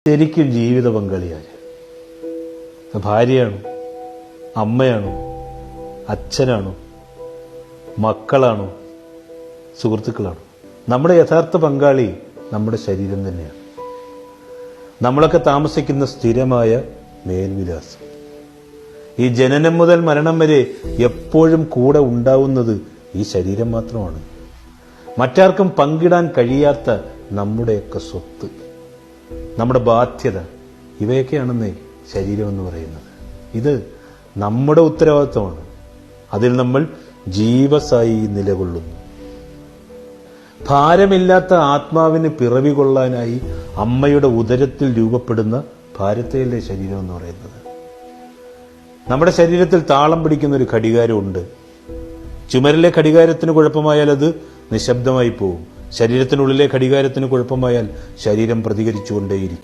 ശരിക്കും ജീവിത പങ്കാളിയാര്? ഭാര്യയാണോ, അമ്മയാണോ, അച്ഛനാണോ, മക്കളാണോ, സുഹൃത്തുക്കളാണോ? നമ്മുടെ യഥാർത്ഥ പങ്കാളി നമ്മുടെ ശരീരം തന്നെയാണ്. നമ്മളൊക്കെ താമസിക്കുന്ന സ്ഥിരമായ മേൽവിലാസം. ഈ ജനനം മുതൽ മരണം വരെ എപ്പോഴും കൂടെ ഉണ്ടാവുന്നത് ഈ ശരീരം മാത്രമാണ്. മറ്റാർക്കും പങ്കിടാൻ കഴിയാത്ത നമ്മുടെയൊക്കെ സ്വത്ത്, നമ്മുടെ ബാധ്യത, ഇവയൊക്കെയാണെന്നേ ശരീരം എന്ന് പറയുന്നത്. ഇത് നമ്മുടെ ഉത്തരവാദിത്വമാണ്. അതിൽ നമ്മൾ ജീവസായി നിലകൊള്ളുന്നു. ഭാരമില്ലാത്ത ആത്മാവിന് പിറവി കൊള്ളാനായി അമ്മയുടെ ഉദരത്തിൽ രൂപപ്പെടുന്ന ഭാരത്തെയല്ലേ ശരീരം എന്ന് പറയുന്നത്. നമ്മുടെ ശരീരത്തിൽ താളം പിടിക്കുന്ന ഒരു ഘടികാരമുണ്ട്. ചുമരിലെ ഘടികാരത്തിന് കുഴപ്പമായാൽ അത് നിശബ്ദമായി പോകും. ശരീരത്തിനുള്ളിലെ ഘടികാരത്തിന് കുഴപ്പമായാൽ ശരീരം പ്രതികരിച്ചുകൊണ്ടേയിരിക്കും.